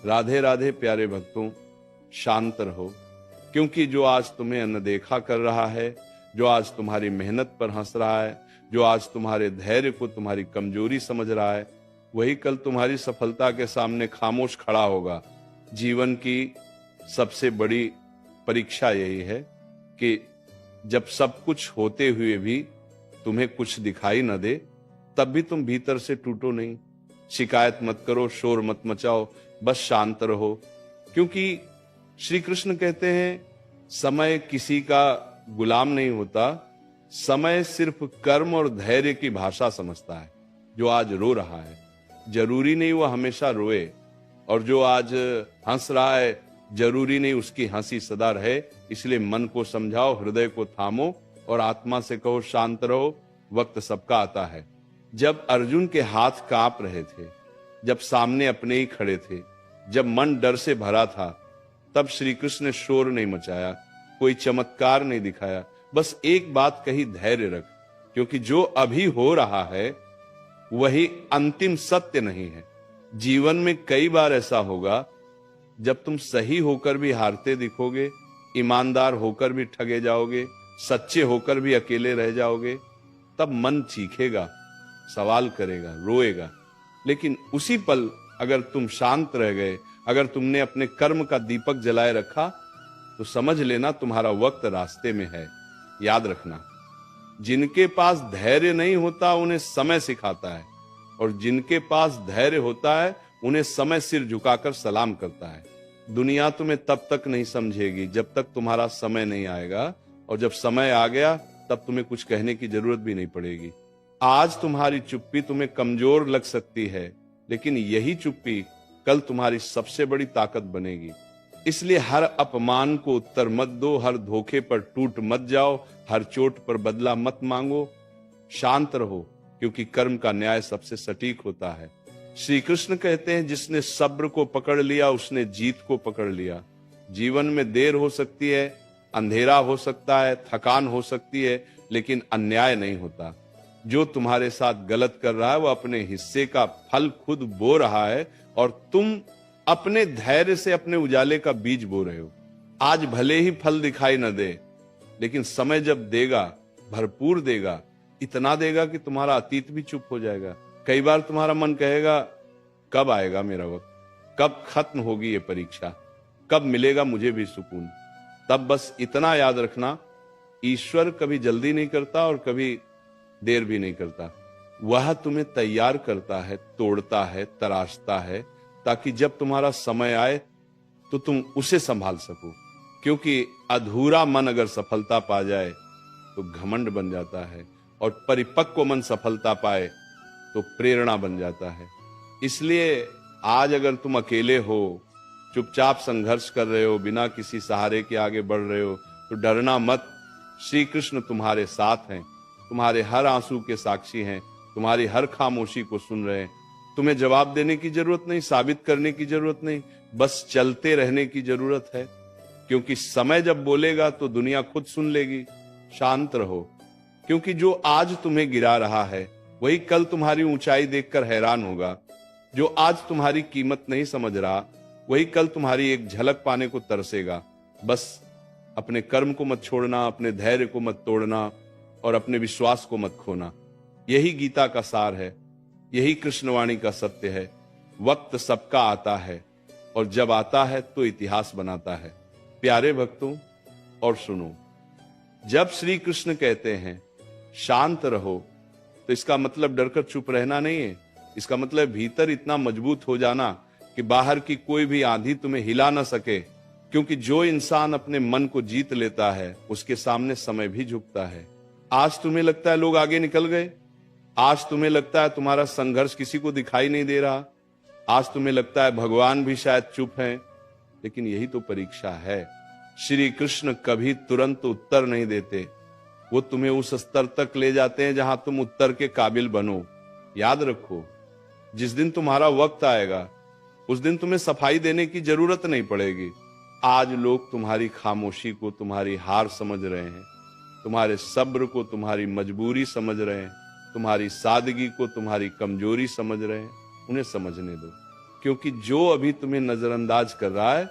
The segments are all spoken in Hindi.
राधे राधे प्यारे भक्तों, शांत रहो, क्योंकि जो आज तुम्हें अनदेखा कर रहा है, जो आज तुम्हारी मेहनत पर हंस रहा है, जो आज तुम्हारे धैर्य को तुम्हारी कमजोरी समझ रहा है, वही कल तुम्हारी सफलता के सामने खामोश खड़ा होगा। जीवन की सबसे बड़ी परीक्षा यही है कि जब सब कुछ होते हुए भी तुम्हें कुछ दिखाई न दे, तब भी तुम भीतर से टूटो नहीं। शिकायत मत करो, शोर मत मचाओ, बस शांत रहो, क्योंकि श्री कृष्ण कहते हैं समय किसी का गुलाम नहीं होता, समय सिर्फ कर्म और धैर्य की भाषा समझता है। जो आज रो रहा है जरूरी नहीं वो हमेशा रोए, और जो आज हंस रहा है जरूरी नहीं उसकी हंसी सदा रहे। इसलिए मन को समझाओ, हृदय को थामो और आत्मा से कहो शांत रहो, वक्त सबका आता है। जब अर्जुन के हाथ कांप रहे थे, जब सामने अपने ही खड़े थे, जब मन डर से भरा था, तब श्री कृष्ण ने शोर नहीं मचाया, कोई चमत्कार नहीं दिखाया, बस एक बात कही, धैर्य रख, क्योंकि जो अभी हो रहा है वही अंतिम सत्य नहीं है। जीवन में कई बार ऐसा होगा जब तुम सही होकर भी हारते दिखोगे, ईमानदार होकर भी ठगे जाओगे, सच्चे होकर भी अकेले रह जाओगे, तब मन चीखेगा, सवाल करेगा, रोएगा। लेकिन उसी पल अगर तुम शांत रह गए, अगर तुमने अपने कर्म का दीपक जलाए रखा, तो समझ लेना तुम्हारा वक्त रास्ते में है। याद रखना, जिनके पास धैर्य नहीं होता उन्हें समय सिखाता है, और जिनके पास धैर्य होता है उन्हें समय सिर झुकाकर सलाम करता है। दुनिया तुम्हें तब तक नहीं समझेगी जब तक तुम्हारा समय नहीं आएगा, और जब समय आ गया तब तुम्हें कुछ कहने की जरूरत भी नहीं पड़ेगी। आज तुम्हारी चुप्पी तुम्हें कमजोर लग सकती है, लेकिन यही चुप्पी कल तुम्हारी सबसे बड़ी ताकत बनेगी। इसलिए हर अपमान को उत्तर मत दो, हर धोखे पर टूट मत जाओ, हर चोट पर बदला मत मांगो। शांत रहो, क्योंकि कर्म का न्याय सबसे सटीक होता है। श्री कृष्ण कहते हैं जिसने सब्र को पकड़ लिया उसने जीत को पकड़ लिया। जीवन में देर हो सकती है, अंधेरा हो सकता है, थकान हो सकती है, लेकिन अन्याय नहीं होता। जो तुम्हारे साथ गलत कर रहा है वो अपने हिस्से का फल खुद बो रहा है, और तुम अपने धैर्य से अपने उजाले का बीज बो रहे हो। आज भले ही फल दिखाई न दे, लेकिन समय जब देगा भरपूर देगा, इतना देगा कि तुम्हारा अतीत भी चुप हो जाएगा। कई बार तुम्हारा मन कहेगा कब आएगा मेरा वक्त, कब खत्म होगी ये परीक्षा, कब मिलेगा मुझे भी सुकून। तब बस इतना याद रखना, ईश्वर कभी जल्दी नहीं करता और कभी देर भी नहीं करता। वह तुम्हें तैयार करता है, तोड़ता है, तराशता है, ताकि जब तुम्हारा समय आए तो तुम उसे संभाल सको। क्योंकि अधूरा मन अगर सफलता पा जाए तो घमंड बन जाता है, और परिपक्व मन सफलता पाए तो प्रेरणा बन जाता है। इसलिए आज अगर तुम अकेले हो, चुपचाप संघर्ष कर रहे हो, बिना किसी सहारे के आगे बढ़ रहे हो, तो डरना मत। श्री कृष्ण तुम्हारे साथ हैं, तुम्हारे हर आंसू के साक्षी हैं, तुम्हारी हर खामोशी को सुन रहे हैं। तुम्हें जवाब देने की जरूरत नहीं, साबित करने की जरूरत नहीं, बस चलते रहने की जरूरत है। क्योंकि समय जब बोलेगा तो दुनिया खुद सुन लेगी। शांत रहो, क्योंकि जो आज तुम्हें गिरा रहा है वही कल तुम्हारी ऊंचाई देखकर हैरान होगा। जो आज तुम्हारी कीमत नहीं समझ रहा वही कल तुम्हारी एक झलक पाने को तरसेगा। बस अपने कर्म को मत छोड़ना, अपने धैर्य को मत तोड़ना, और अपने विश्वास को मत खोना। यही गीता का सार है, यही कृष्णवाणी का सत्य है। वक्त सबका आता है, और जब आता है तो इतिहास बनाता है। प्यारे भक्तों, और सुनो, जब श्री कृष्ण कहते हैं शांत रहो, तो इसका मतलब डरकर चुप रहना नहीं है। इसका मतलब भीतर इतना मजबूत हो जाना कि बाहर की कोई भी आंधी तुम्हें हिला ना सके। क्योंकि जो इंसान अपने मन को जीत लेता है उसके सामने समय भी झुकता है। आज तुम्हें लगता है लोग आगे निकल गए, आज तुम्हें लगता है तुम्हारा संघर्ष किसी को दिखाई नहीं दे रहा, आज तुम्हें लगता है भगवान भी शायद चुप हैं, लेकिन यही तो परीक्षा है। श्री कृष्ण कभी तुरंत उत्तर नहीं देते, वो तुम्हें उस स्तर तक ले जाते हैं जहां तुम उत्तर के काबिल बनो। याद रखो, जिस दिन तुम्हारा वक्त आएगा उस दिन तुम्हें सफाई देने की जरूरत नहीं पड़ेगी। आज लोग तुम्हारी खामोशी को तुम्हारी हार समझ रहे हैं, तुम्हारे सब्र को तुम्हारी मजबूरी समझ रहे हैं, तुम्हारी सादगी को तुम्हारी कमजोरी समझ रहे हैं। उन्हें समझने दो। क्योंकि जो अभी तुम्हें नजरअंदाज कर रहा है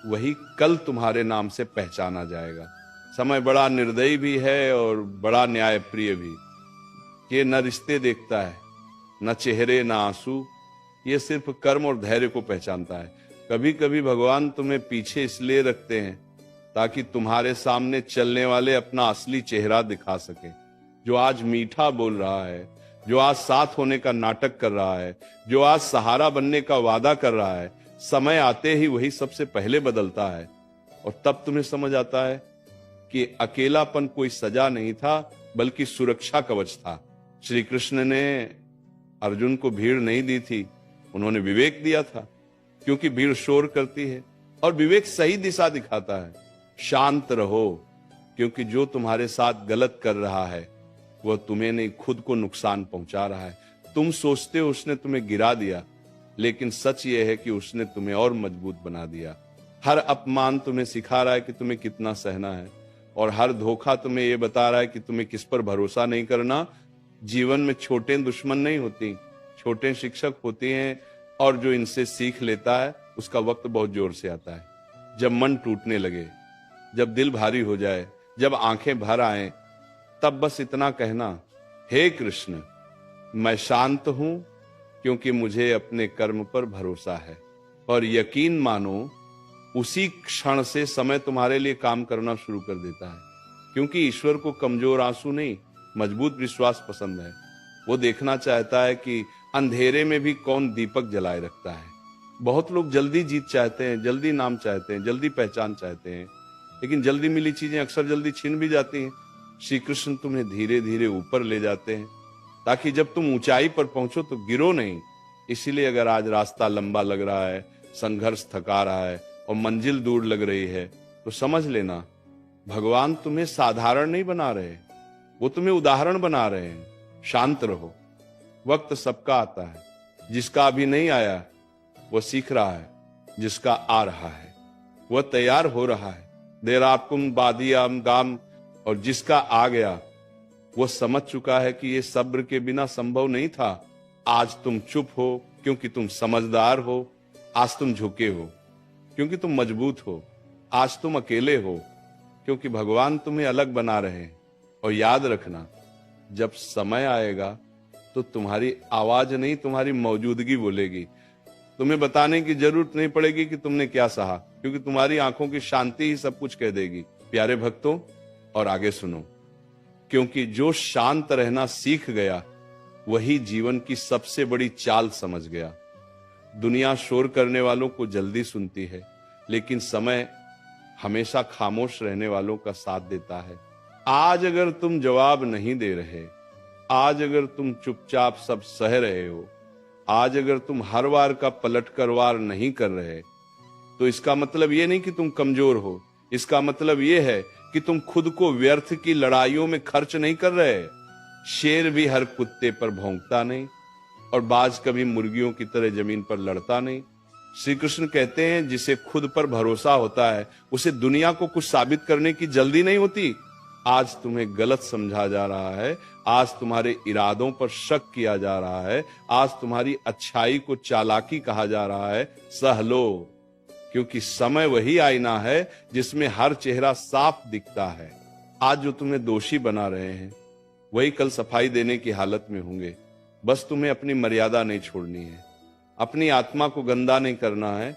वही कल तुम्हारे नाम से पहचाना जाएगा। समय बड़ा निर्दयी भी है और बड़ा न्यायप्रिय भी। ये न रिश्ते देखता है, न चेहरे, न आंसू, ये सिर्फ कर्म और धैर्य को पहचानता है। कभी कभी भगवान तुम्हें पीछे इसलिए रखते हैं ताकि तुम्हारे सामने चलने वाले अपना असली चेहरा दिखा सके। जो आज मीठा बोल रहा है, जो आज साथ होने का नाटक कर रहा है, जो आज सहारा बनने का वादा कर रहा है, समय आते ही वही सबसे पहले बदलता है। और तब तुम्हें समझ आता है कि अकेलापन कोई सजा नहीं था बल्कि सुरक्षा कवच था। श्री कृष्ण ने अर्जुन को भीड़ नहीं दी थी, उन्होंने विवेक दिया था, क्योंकि भीड़ शोर करती है और विवेक सही दिशा दिखाता है। शांत रहो, क्योंकि जो तुम्हारे साथ गलत कर रहा है वह तुम्हें नहीं, खुद को नुकसान पहुंचा रहा है। तुम सोचते हो उसने तुम्हें गिरा दिया, लेकिन सच यह है कि उसने तुम्हें और मजबूत बना दिया। हर अपमान तुम्हें सिखा रहा है कि तुम्हें कितना सहना है, और हर धोखा तुम्हें यह बता रहा है कि तुम्हें किस पर भरोसा नहीं करना। जीवन में छोटे दुश्मन नहीं होती, छोटे शिक्षक होते हैं, और जो इनसे सीख लेता है उसका वक्त बहुत जोर से आता है। जब मन टूटने लगे, जब दिल भारी हो जाए, जब आंखें भर आए, तब बस इतना कहना, हे कृष्ण, मैं शांत हूं क्योंकि मुझे अपने कर्म पर भरोसा है। और यकीन मानो उसी क्षण से समय तुम्हारे लिए काम करना शुरू कर देता है, क्योंकि ईश्वर को कमजोर आंसू नहीं, मजबूत विश्वास पसंद है। वो देखना चाहता है कि अंधेरे में भी कौन दीपक जलाए रखता है। बहुत लोग जल्दी जीत चाहते हैं, जल्दी नाम चाहते हैं, जल्दी पहचान चाहते हैं, लेकिन जल्दी मिली चीजें अक्सर जल्दी छीन भी जाती हैं। श्री कृष्ण तुम्हें धीरे धीरे ऊपर ले जाते हैं ताकि जब तुम ऊंचाई पर पहुंचो तो गिरो नहीं। इसीलिए अगर आज रास्ता लंबा लग रहा है, संघर्ष थका रहा है और मंजिल दूर लग रही है, तो समझ लेना भगवान तुम्हें साधारण नहीं बना रहे, वो तुम्हें उदाहरण बना रहे हैं। शांत रहो, वक्त सबका आता है। जिसका अभी नहीं आया वो सीख रहा है, जिसका आ रहा है वह तैयार हो रहा है। देराकुम बादियाम गाम, और जिसका आ गया वो समझ चुका है कि ये सब्र के बिना संभव नहीं था। आज तुम चुप हो क्योंकि तुम समझदार हो, आज तुम झुके हो क्योंकि तुम मजबूत हो, आज तुम अकेले हो क्योंकि भगवान तुम्हें अलग बना रहे हैं। और याद रखना, जब समय आएगा तो तुम्हारी आवाज नहीं, तुम्हारी मौजूदगी बोलेगी। तुम्हें बताने की जरूरत नहीं पड़ेगी कि तुमने क्या सहा, क्योंकि तुम्हारी आंखों की शांति ही सब कुछ कह देगी। प्यारे भक्तों, और आगे सुनो, क्योंकि जो शांत रहना सीख गया वही जीवन की सबसे बड़ी चाल समझ गया। दुनिया शोर करने वालों को जल्दी सुनती है, लेकिन समय हमेशा खामोश रहने वालों का साथ देता है। आज अगर तुम जवाब नहीं दे रहे, आज अगर तुम चुपचाप सब सह रहे हो, आज अगर तुम हर वार का पलट कर वार नहीं कर रहे, तो इसका मतलब ये नहीं कि तुम कमजोर हो, इसका मतलब ये है कि तुम खुद को व्यर्थ की लड़ाइयों में खर्च नहीं कर रहे। शेर भी हर कुत्ते पर भौंकता नहीं, और बाज कभी मुर्गियों की तरह जमीन पर लड़ता नहीं। श्री कृष्ण कहते हैं, जिसे खुद पर भरोसा होता है उसे दुनिया को कुछ साबित करने की जल्दी नहीं होती। आज तुम्हें गलत समझा जा रहा है, आज तुम्हारे इरादों पर शक किया जा रहा है, आज तुम्हारी अच्छाई को चालाकी कहा जा रहा है, सह लो, क्योंकि समय वही आईना है जिसमें हर चेहरा साफ दिखता है। आज जो तुम्हें दोषी बना रहे हैं वही कल सफाई देने की हालत में होंगे। बस तुम्हें अपनी मर्यादा नहीं छोड़नी है, अपनी आत्मा को गंदा नहीं करना है,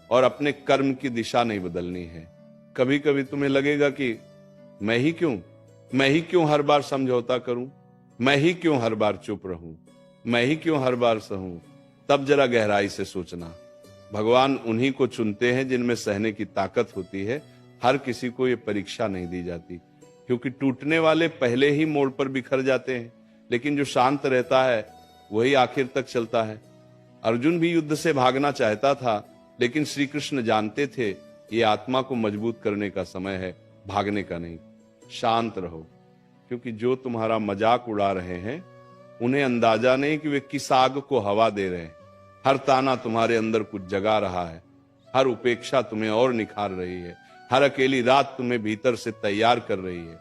और अपने कर्म की दिशा नहीं बदलनी है। कभी कभी तुम्हें लगेगा कि मैं ही क्यों हर बार समझौता करूं, मैं ही क्यों हर बार चुप रहूं, मैं ही क्यों हर बार सहूं। तब जरा गहराई से सोचना, भगवान उन्हीं को चुनते हैं जिनमें सहने की ताकत होती है। हर किसी को ये परीक्षा नहीं दी जाती, क्योंकि टूटने वाले पहले ही मोड़ पर बिखर जाते हैं, लेकिन जो शांत रहता है वही आखिर तक चलता है। अर्जुन भी युद्ध से भागना चाहता था, लेकिन श्री कृष्ण जानते थे ये आत्मा को मजबूत करने का समय है, भागने का नहीं। शांत रहो, क्योंकि जो तुम्हारा मजाक उड़ा रहे हैं उन्हें अंदाजा नहीं कि वे किस आग को हवा दे रहे हैं। हर ताना तुम्हारे अंदर कुछ जगा रहा है, हर उपेक्षा तुम्हें और निखार रही है, हर अकेली रात तुम्हें भीतर से तैयार कर रही है।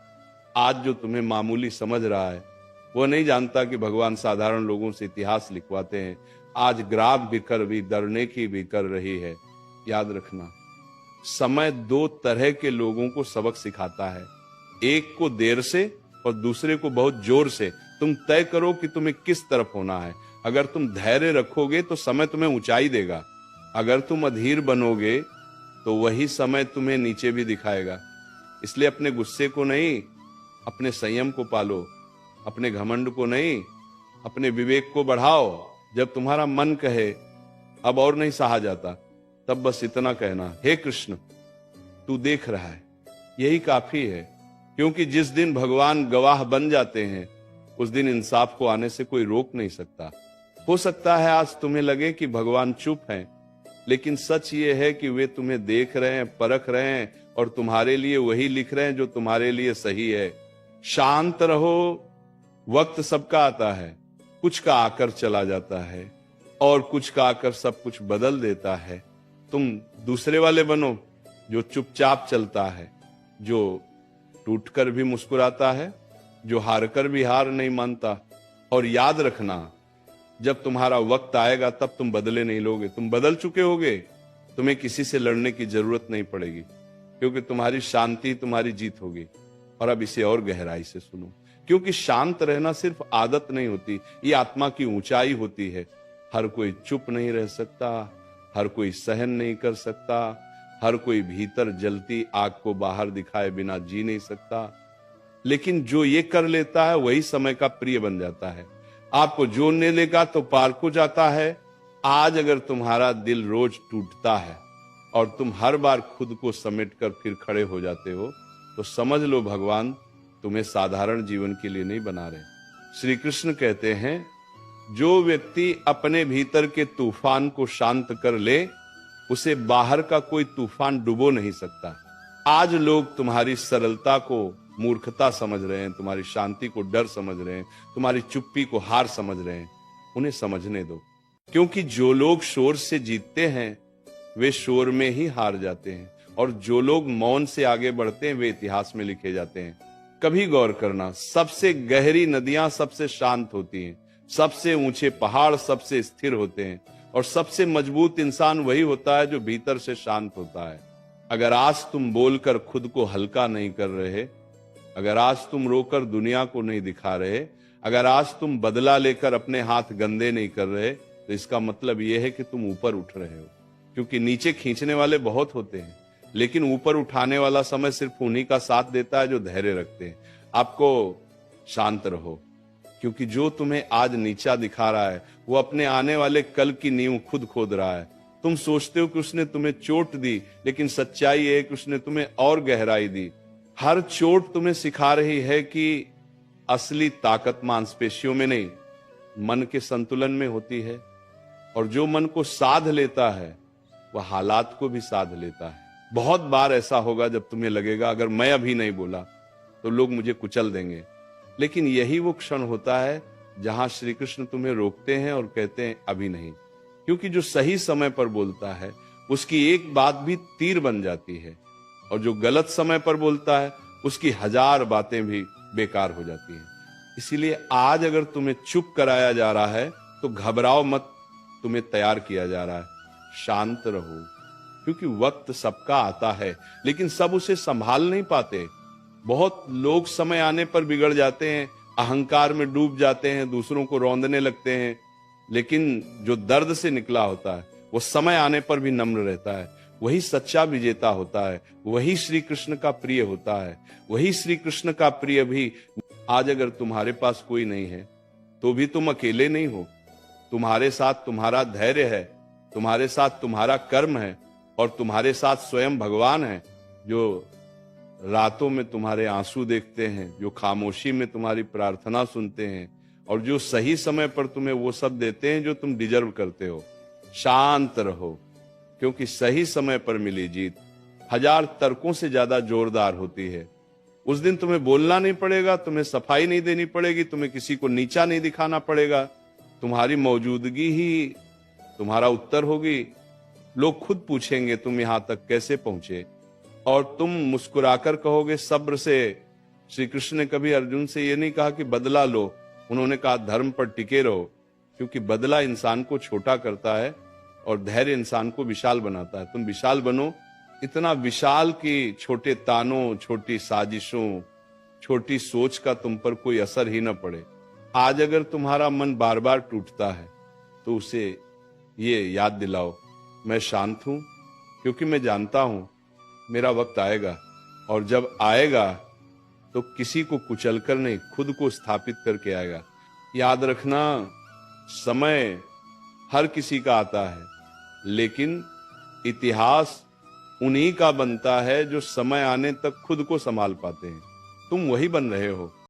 आज जो तुम्हें मामूली समझ रहा है वो नहीं जानता कि भगवान साधारण लोगों से इतिहास लिखवाते हैं, आज ग्राफ भी डरने की भी कर रही है। याद रखना, समय दो तरह के लोगों को सबक सिखाता है, एक को देर से और दूसरे को बहुत जोर से। तुम तय करो कि तुम्हें किस तरफ होना है। अगर तुम धैर्य रखोगे तो समय तुम्हें ऊंचाई देगा, अगर तुम अधीर बनोगे तो वही समय तुम्हें नीचे भी दिखाएगा। इसलिए अपने गुस्से को नहीं, अपने संयम को पालो, अपने घमंड को नहीं, अपने विवेक को बढ़ाओ। जब तुम्हारा मन कहे अब और नहीं सहा जाता, तब बस इतना कहना, हे कृष्ण तू देख रहा है, यही काफी है। क्योंकि जिस दिन भगवान गवाह बन जाते हैं उस दिन इंसाफ को आने से कोई रोक नहीं सकता। हो सकता है आज तुम्हें लगे कि भगवान चुप हैं, लेकिन सच ये है कि वे तुम्हें देख रहे हैं, परख रहे हैं और तुम्हारे लिए वही लिख रहे हैं जो तुम्हारे लिए सही है। शांत रहो, वक्त सबका आता है, कुछ का आकर चला जाता है और कुछ का आकर सब कुछ बदल देता है। तुम दूसरे वाले बनो जो चुपचाप चलता है, जो टूटकर भी मुस्कुराता है, जो हारकर भी हार नहीं मानता। और याद रखना, जब तुम्हारा वक्त आएगा तब तुम बदले नहीं लोगे, तुम बदल चुके होगे। तुम्हें किसी से लड़ने की जरूरत नहीं पड़ेगी, क्योंकि तुम्हारी शांति तुम्हारी जीत होगी। और अब इसे और गहराई से सुनो, क्योंकि शांत रहना सिर्फ आदत नहीं होती, ये आत्मा की ऊंचाई होती है। हर कोई चुप नहीं रह सकता, हर कोई सहन नहीं कर सकता, हर कोई भीतर जलती आग को बाहर दिखाए बिना जी नहीं सकता। लेकिन जो ये कर लेता है वही समय का प्रिय बन जाता है। आपको जोड़ने लेगा तो पार को जाता है। आज अगर तुम्हारा दिल रोज टूटता है और तुम हर बार खुद को समेट कर फिर खड़े हो जाते हो, तो समझ लो भगवान तुम्हें साधारण जीवन के लिए नहीं बना रहे। श्री कृष्ण कहते हैं, जो व्यक्ति अपने भीतर के तूफान को शांत कर ले, उसे बाहर का कोई तूफान डुबो नहीं सकता। आज लोग तुम्हारी सरलता को मूर्खता समझ रहे हैं, तुम्हारी शांति को डर समझ रहे हैं, तुम्हारी चुप्पी को हार समझ रहे हैं। उन्हें समझने दो, क्योंकि जो लोग शोर से जीतते हैं वे शोर में ही हार जाते हैं, और जो लोग मौन से आगे बढ़ते हैं वे इतिहास में लिखे जाते हैं। कभी गौर करना, सबसे गहरी नदियां सबसे शांत होती हैं, सबसे ऊंचे पहाड़ सबसे स्थिर होते हैं, और सबसे मजबूत इंसान वही होता है जो भीतर से शांत होता है। अगर आज तुम बोलकर खुद को हल्का नहीं कर रहे, अगर आज तुम रोकर दुनिया को नहीं दिखा रहे, अगर आज तुम बदला लेकर अपने हाथ गंदे नहीं कर रहे, तो इसका मतलब यह है कि तुम ऊपर उठ रहे हो। क्योंकि नीचे खींचने वाले बहुत होते हैं, लेकिन ऊपर उठाने वाला समय सिर्फ उन्हीं का साथ देता है जो धैर्य रखते हैं। आपको शांत रहो, क्योंकि जो तुम्हें आज नीचा दिखा रहा है वो अपने आने वाले कल की नींव खुद खोद रहा है। तुम सोचते हो कि उसने तुम्हें चोट दी, लेकिन सच्चाई है कि उसने तुम्हें और गहराई दी। हर चोट तुम्हें सिखा रही है कि असली ताकत मांसपेशियों में नहीं, मन के संतुलन में होती है। और जो मन को साध लेता है वह हालात को भी साध लेता है। बहुत बार ऐसा होगा जब तुम्हें लगेगा अगर मैं अभी नहीं बोला तो लोग मुझे कुचल देंगे, लेकिन यही वो क्षण होता है जहां श्री कृष्ण तुम्हें रोकते हैं और कहते हैं अभी नहीं। क्योंकि जो सही समय पर बोलता है उसकी एक बात भी तीर बन जाती है, और जो गलत समय पर बोलता है उसकी 1000 बातें भी बेकार हो जाती हैं। इसीलिए आज अगर तुम्हें चुप कराया जा रहा है तो घबराओ मत, तुम्हें तैयार किया जा रहा है। शांत रहो, क्योंकि वक्त सबका आता है, लेकिन सब उसे संभाल नहीं पाते। बहुत लोग समय आने पर बिगड़ जाते हैं, अहंकार में डूब जाते हैं, दूसरों को रौंदने लगते हैं। लेकिन जो दर्द से निकला होता है वो समय आने पर भी नम्र रहता है। वही सच्चा विजेता होता है, वही श्री कृष्ण का प्रिय होता है। वही श्री कृष्ण का प्रिय भी आज अगर तुम्हारे पास कोई नहीं है तो भी तुम अकेले नहीं हो। तुम्हारे साथ तुम्हारा धैर्य है, तुम्हारे साथ तुम्हारा कर्म है, और तुम्हारे साथ स्वयं भगवान है, जो रातों में तुम्हारे आंसू देखते हैं, जो खामोशी में तुम्हारी प्रार्थना सुनते हैं, और जो सही समय पर तुम्हें वो सब देते हैं जो तुम डिजर्व करते हो। शांत रहो, क्योंकि सही समय पर मिली जीत 1000 तर्कों से ज्यादा जोरदार होती है। उस दिन तुम्हें बोलना नहीं पड़ेगा, तुम्हें सफाई नहीं देनी पड़ेगी, तुम्हें किसी को नीचा नहीं दिखाना पड़ेगा। तुम्हारी मौजूदगी ही तुम्हारा उत्तर होगी। लोग खुद पूछेंगे तुम यहां तक कैसे पहुंचे, और तुम मुस्कुराकर कहोगे सब्र से। श्री कृष्ण ने कभी अर्जुन से यह नहीं कहा कि बदला लो, उन्होंने कहा धर्म पर टिके रहो, क्योंकि बदला इंसान को छोटा करता है और धैर्य इंसान को विशाल बनाता है। तुम विशाल बनो, इतना विशाल कि छोटे तानों, छोटी साजिशों, छोटी सोच का तुम पर कोई असर ही न पड़े। आज अगर तुम्हारा मन बार बार टूटता है तो उसे ये याद दिलाओ, मैं शांत हूं क्योंकि मैं जानता हूं मेरा वक्त आएगा, और जब आएगा तो किसी को कुचलकर नहीं, खुद को स्थापित करके आएगा। याद रखना, समय हर किसी का आता है, लेकिन इतिहास उन्हीं का बनता है जो समय आने तक खुद को संभाल पाते हैं। तुम वही बन रहे हो।